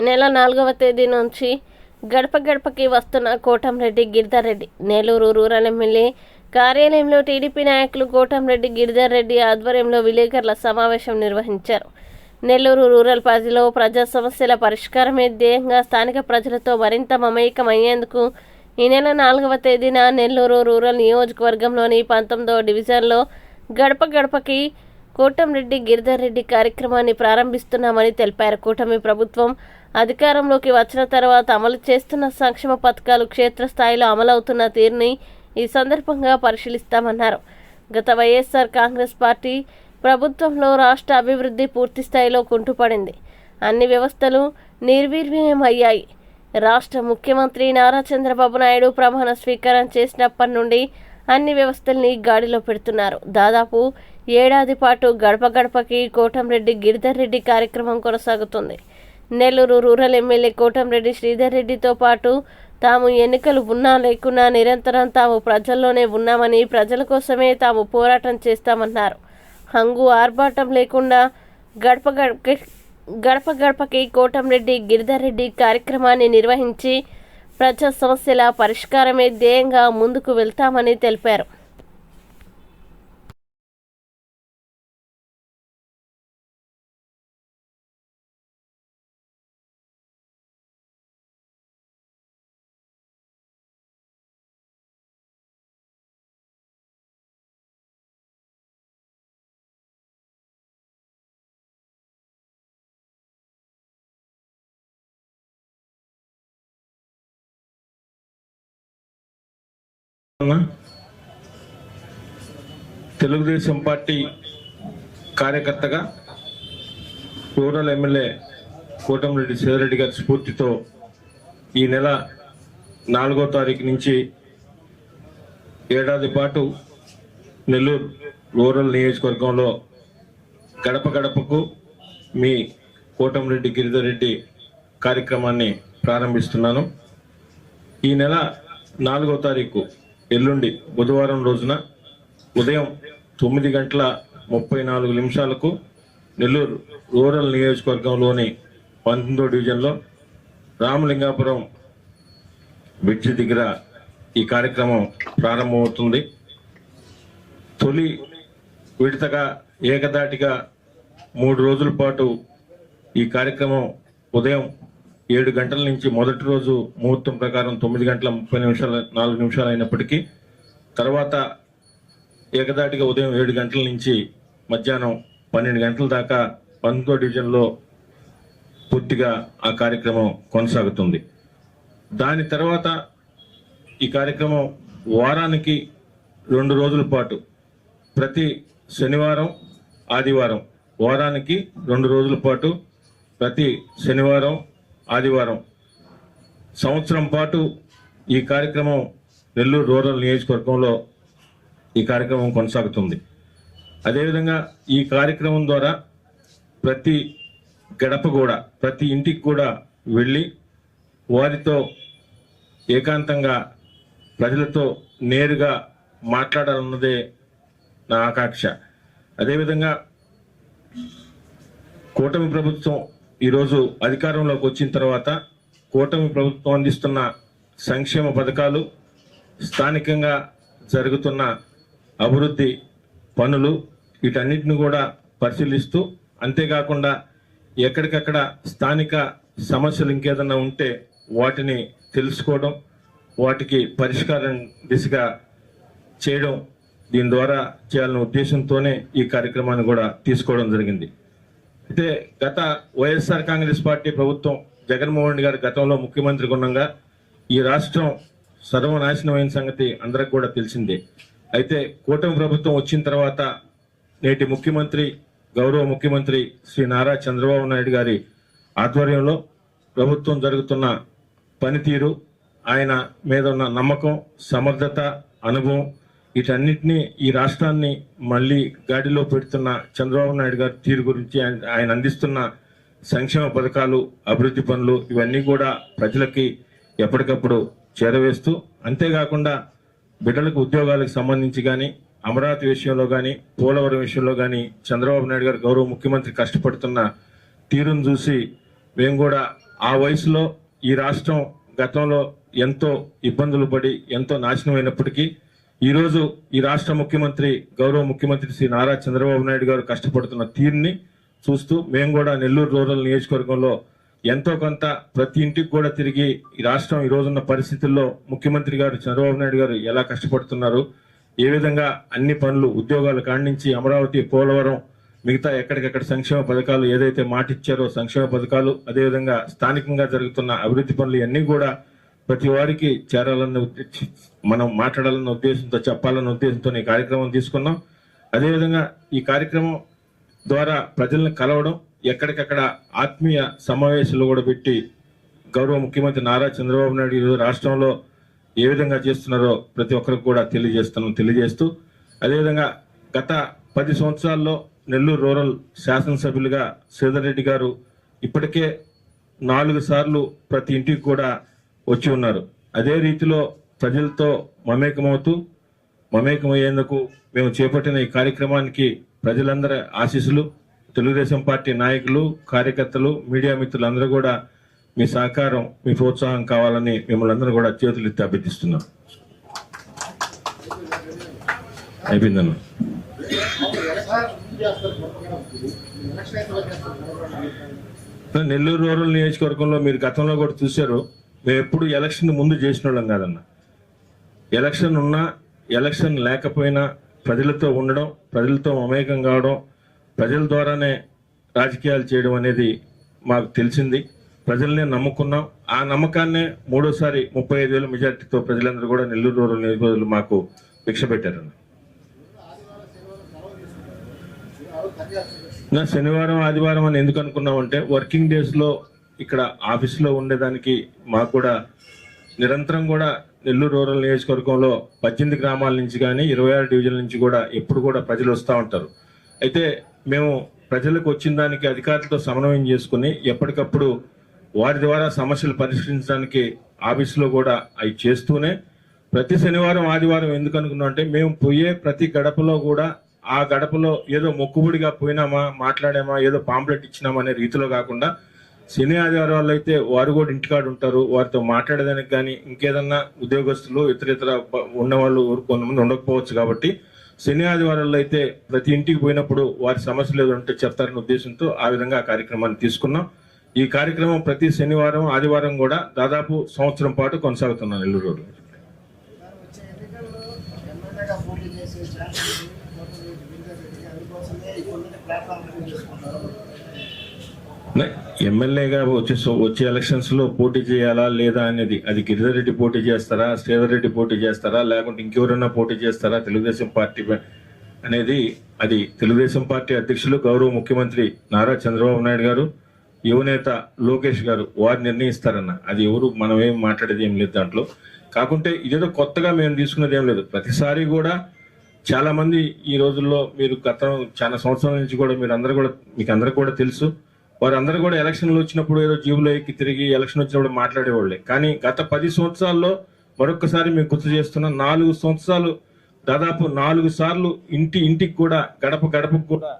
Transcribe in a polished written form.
నెల 4వ తేదీ నుంచి గడప గడపకి వస్తున్న కోటంరెడ్డి గిరిధర్ రెడ్డి నెల్లూరు రూరల్ ఎమ్మెల్యే కార్యాలయంలో టీడీపీ నాయకులు కోటంరెడ్డి గిరిధర్ రెడ్డి ఆధ్వర్యంలో విలేకరుల సమావేశం నిర్వహించారు. నెల్లూరు రూరల్ పరిధిలో ప్రజా సమస్యల పరిష్కారమే ధ్యేయంగా స్థానిక ప్రజలతో మరింత మమేకమయ్యేందుకు ఈ నెల 4వ తేదీన నెల్లూరు రూరల్ నియోజకవర్గంలోని 19వ డివిజన్లో గడప గడపకి కోటంరెడ్డి గిరిధర్ రెడ్డి కార్యక్రమాన్ని ప్రారంభిస్తున్నామని తెలిపారు. కూటమి ప్రభుత్వం అధికారంలోకి వచ్చిన తర్వాత అమలు చేస్తున్న సంక్షేమ పథకాలు క్షేత్రస్థాయిలో అమలవుతున్న తీరుని ఈ సందర్భంగా పరిశీలిస్తామన్నారు. గత వైఎస్ఆర్ కాంగ్రెస్ పార్టీ ప్రభుత్వంలో రాష్ట్ర అభివృద్ధి పూర్తి స్థాయిలో కుంటుపడింది. అన్ని వ్యవస్థలు నిర్వీర్యం అయ్యాయి. రాష్ట్ర ముఖ్యమంత్రి నారా చంద్రబాబు నాయుడు ప్రమాణ స్వీకారం చేసినప్పటి నుండి అన్ని వ్యవస్థల్ని గాడిలో పెడుతున్నారు. దాదాపు ఏడాది పాటు గడప గడపకి కోటంరెడ్డి గిరిధర్ రెడ్డి కార్యక్రమం కొనసాగుతుంది. నెల్లూరు రూరల్ ఎమ్మెల్యే కోటంరెడ్డి శ్రీధర్ రెడ్డితో పాటు తాము ఎన్నికలు ఉన్నా లేకున్నా నిరంతరం తాము ప్రజల్లోనే ఉన్నామని, ప్రజల కోసమే తాము పోరాటం చేస్తామన్నారు. హంగు ఆర్భాటం లేకుండా గడప గడపకి కోటంరెడ్డి గిరిధర్ రెడ్డి కార్యక్రమాన్ని నిర్వహించి ప్రజా సమస్యల పరిష్కారమే ధ్యేయంగా ముందుకు వెళ్తామని తెలిపారు. తెలుగుదేశం పార్టీ కార్యకర్తగా రూరల్ ఎమ్మెల్యే కోటంరెడ్డి శ్రీధర్ రెడ్డి గారి స్ఫూర్తితో ఈ నెల 4వ తారీఖు నుంచి ఏడాది పాటు నెల్లూరు రూరల్ నియోజకవర్గంలో గడప గడపకు మీ కోటంరెడ్డి గిరిధర్ రెడ్డి కార్యక్రమాన్ని ప్రారంభిస్తున్నాను. ఈ నెల 4వ తారీఖు ఎల్లుండి బుధవారం రోజున ఉదయం 9:34 నెల్లూరు రూరల్ నియోజకవర్గంలోని 19వ డివిజన్లో రామలింగాపురం బ్రిడ్జి దగ్గర ఈ కార్యక్రమం ప్రారంభమవుతుంది. తొలి విడతగా ఏకదాటిగా 3 రోజుల పాటు ఈ కార్యక్రమం ఉదయం 7 గంటల నుంచి మొదటి రోజు ముహూర్తం ప్రకారం 9:30 అయినప్పటికీ తర్వాత ఏకదాటిగా ఉదయం 7 గంటల నుంచి మధ్యాహ్నం 12 గంటల దాకా 19వ డివిజన్లో పూర్తిగా ఆ కార్యక్రమం కొనసాగుతుంది. దాని తర్వాత ఈ కార్యక్రమం వారానికి 2 రోజుల పాటు ప్రతి శనివారం ఆదివారం వారానికి 2 రోజుల పాటు ప్రతి శనివారం ఆదివారం సంవత్సరం పాటు ఈ కార్యక్రమం నెల్లూరు రూరల్ నియోజకవర్గంలో ఈ కార్యక్రమం కొనసాగుతుంది. అదేవిధంగా ఈ కార్యక్రమం ద్వారా ప్రతి గడప కూడా ప్రతి ఇంటికి కూడా వెళ్ళి వారితో ఏకాంతంగా ప్రజలతో నేరుగా మాట్లాడాలన్నదే నా ఆకాంక్ష. అదేవిధంగా కూటమి ప్రభుత్వం ఈరోజు అధికారంలోకి వచ్చిన తర్వాత కూటమి ప్రభుత్వం అందిస్తున్న సంక్షేమ పథకాలు, స్థానికంగా జరుగుతున్న అభివృద్ధి పనులు వీటన్నిటిని కూడా పరిశీలిస్తూ, అంతేకాకుండా ఎక్కడికక్కడ స్థానిక సమస్యలు ఇంకేదన్నా ఉంటే వాటిని తెలుసుకోవడం, వాటికి పరిష్కారం దిశగా చేయడం, దీని ద్వారా చేయాలనే ఉద్దేశంతోనే ఈ కార్యక్రమాన్ని కూడా తీసుకోవడం జరిగింది. అయితే గత వైఎస్ఆర్ కాంగ్రెస్ పార్టీ ప్రభుత్వం జగన్మోహన్ రెడ్డి గారు గతంలో ముఖ్యమంత్రిగా ఉండగా ఈ రాష్ట్రం సర్వనాశనమైన సంగతి అందరికి కూడా తెలిసిందే. అయితే కూటమి ప్రభుత్వం వచ్చిన తర్వాత నేటి ముఖ్యమంత్రి గౌరవ ముఖ్యమంత్రి శ్రీ నారా చంద్రబాబు నాయుడు గారి ఆధ్వర్యంలో ప్రభుత్వం జరుగుతున్న పనితీరు, ఆయన మీద ఉన్న నమ్మకం, సమర్థత, అనుభవం వీటన్నిటినీ ఈ రాష్ట్రాన్ని మళ్ళీ గాడిలో పెడుతున్న చంద్రబాబు నాయుడు గారి తీరు గురించి, ఆయన అందిస్తున్న సంక్షేమ పథకాలు, అభివృద్ధి పనులు ఇవన్నీ కూడా ప్రజలకి ఎప్పటికప్పుడు చేరవేస్తూ, అంతేకాకుండా బిడ్డలకు ఉద్యోగాలకు సంబంధించి కానీ, అమరావతి విషయంలో కానీ, పోలవరం విషయంలో కానీ చంద్రబాబు నాయుడు గారు గౌరవ ముఖ్యమంత్రి కష్టపడుతున్న తీరును చూసి మేము కూడా ఆ వయసులో ఈ రాష్ట్రం గతంలో ఎంతో ఇబ్బందులు పడి ఎంతో నాశనమైనప్పటికీ ఈరోజు ఈ రాష్ట్ర ముఖ్యమంత్రి గౌరవ ముఖ్యమంత్రి శ్రీ నారా చంద్రబాబు నాయుడు గారు కష్టపడుతున్న తీరుని చూస్తూ మేము కూడా నెల్లూరు రూరల్ నియోజకవర్గంలో ఎంతో కొంత ప్రతి ఇంటికి కూడా తిరిగి ఈ రాష్ట్రం ఈ రోజున్న పరిస్థితుల్లో ముఖ్యమంత్రి గారు చంద్రబాబు నాయుడు గారు ఎలా కష్టపడుతున్నారు, ఏ విధంగా అన్ని పనులు ఉద్యోగాలు కాడించి అమరావతి, పోలవరం, మిగతా ఎక్కడికక్కడ సంక్షేమ పథకాలు ఏదైతే మాటిచ్చారో సంక్షేమ పథకాలు, అదేవిధంగా స్థానికంగా జరుగుతున్న అభివృద్ధి పనులు ఇవన్నీ కూడా ప్రతి వారికి చేరాలన్న మనం మాట్లాడాలన్న ఉద్దేశంతో, చెప్పాలన్న ఉద్దేశంతో ఈ కార్యక్రమం తీసుకున్నాం. అదేవిధంగా ఈ కార్యక్రమం ద్వారా ప్రజలను కలవడం, ఎక్కడికక్కడ ఆత్మీయ సమావేశాలు కూడా పెట్టి గౌరవ ముఖ్యమంత్రి నారా చంద్రబాబు నాయుడు ఈరోజు రాష్ట్రంలో ఏ విధంగా చేస్తున్నారో ప్రతి ఒక్కరికి కూడా తెలియజేస్తూ అదేవిధంగా గత 10 సంవత్సరాల్లో నెల్లూరు రూరల్ శాసనసభ్యులుగా శ్రీధర్ రెడ్డి గారు ఇప్పటికే 4 సార్లు ప్రతి ఇంటికి కూడా వచ్చి ఉన్నారు. అదే రీతిలో ప్రజలతో మమేకమయ్యేందుకు మేము చేపట్టిన ఈ కార్యక్రమానికి ప్రజలందరి ఆశీస్సులు, తెలుగుదేశం పార్టీ నాయకులు, కార్యకర్తలు, మీడియా మిత్రులందరూ కూడా మీ సహకారం, మీ ప్రోత్సాహం కావాలని మిమ్మల్ని అందరూ కూడా చేతులెత్తి అభ్యర్థిస్తున్నాం. అయిపోయిందన్న. నెల్లూరు రూరల్ నియోజకవర్గంలో మీరు గతంలో కూడా చూశారు, మేము ఎప్పుడు ఎలక్షన్ ముందు చేసిన వాళ్ళం కాదన్న. ఎలక్షన్ ఉన్నా ఎలక్షన్ లేకపోయినా ప్రజలతో ఉండడం, ప్రజలతో మమేకం కావడం, ప్రజల ద్వారానే రాజకీయాలు చేయడం అనేది మాకు తెలిసింది. ప్రజల్నే నమ్ముకున్నాం. ఆ నమ్మకాన్నే మూడోసారి 35,000 మెజార్టీతో ప్రజలందరూ కూడా నెల్లూరు రూరల్ నియోజకవర్గంలో మాకు భిక్ష పెట్టారన్న. శనివారం, ఆదివారం అని ఎందుకు అనుకున్నామంటే వర్కింగ్ డేస్ లో ఇక్కడ ఆఫీసులో ఉండేదానికి మాకు కూడా నిరంతరం కూడా నెల్లూరు రూరల్ నియోజకవర్గంలో 18 గ్రామాల నుంచి కానీ 26 డివిజన్ల నుంచి కూడా ఎప్పుడు కూడా ప్రజలు వస్తూ ఉంటారు. అయితే మేము ప్రజలకు వచ్చిన దానికి అధికారులతో సమన్వయం చేసుకుని ఎప్పటికప్పుడు వారి ద్వారా సమస్యలు పరిష్కరించడానికి ఆఫీసులో కూడా అవి చేస్తూనే ప్రతి శనివారం, ఆదివారం ఎందుకు అనుకున్నాం అంటే మేము పోయే ప్రతి గడపలో కూడా ఆ గడపలో ఏదో మొక్కుబడిగా పోయినామా, మాట్లాడామా, ఏదో పాంప్లెట్ ఇచ్చినామా అనే రీతిలో కాకుండా శని ఆదివారాలు అయితే వారు కూడా ఇంటికాడు ఉంటారు. వారితో మాట్లాడేదానికి కానీ ఇంకేదన్నా ఉద్యోగస్తులు ఇతర ఉన్నవాళ్ళు కొంతమంది ఉండకపోవచ్చు. కాబట్టి శని ఆదివారాల్లో అయితే ప్రతి ఇంటికి పోయినప్పుడు వారి సమస్యలు ఏదో ఉంటే చెప్తారనే ఉద్దేశంతో ఆ విధంగా ఆ కార్యక్రమాన్ని తీసుకున్నాం. ఈ కార్యక్రమం ప్రతి శనివారం, ఆదివారం కూడా దాదాపు సంవత్సరం పాటు కొనసాగుతున్నాం నెల్లూరు. ఎమ్మెల్యేగా వచ్చే ఎలక్షన్స్ లో పోటీ చేయాలా లేదా అనేది అది గిరిధర్ రెడ్డి పోటీ చేస్తారా, శ్రీధర్ రెడ్డి పోటీ చేస్తారా, లేకుంటే ఇంకెవరైనా పోటీ చేస్తారా తెలుగుదేశం పార్టీ అనేది అది తెలుగుదేశం పార్టీ అధ్యక్షులు గౌరవ ముఖ్యమంత్రి నారా చంద్రబాబు నాయుడు గారు, యువనేత లోకేష్ గారు వారు నిర్ణయిస్తారన్న. అది ఎవరు మనం ఏం మాట్లాడేది ఏం లేదు దాంట్లో. కాకుంటే ఇదేదో కొత్తగా మేము తీసుకున్నది ఏం లేదు. ప్రతిసారి కూడా చాలా మంది ఈ రోజుల్లో మీరు గత చాలా సంవత్సరాల నుంచి కూడా మీకు అందరూ కూడా తెలుసు, వారందరూ కూడా ఎలక్షన్లు వచ్చినప్పుడు ఏదో జీబులో ఎక్కి తిరిగి ఎలక్షన్ వచ్చినప్పుడు మాట్లాడేవాళ్ళే. కానీ గత 10 సంవత్సరాల్లో మరొకసారి మేము గుర్తు చేస్తున్నా, 4 సంవత్సరాలు దాదాపు 4 సార్లు ఇంటికి కూడా గడపకు కూడా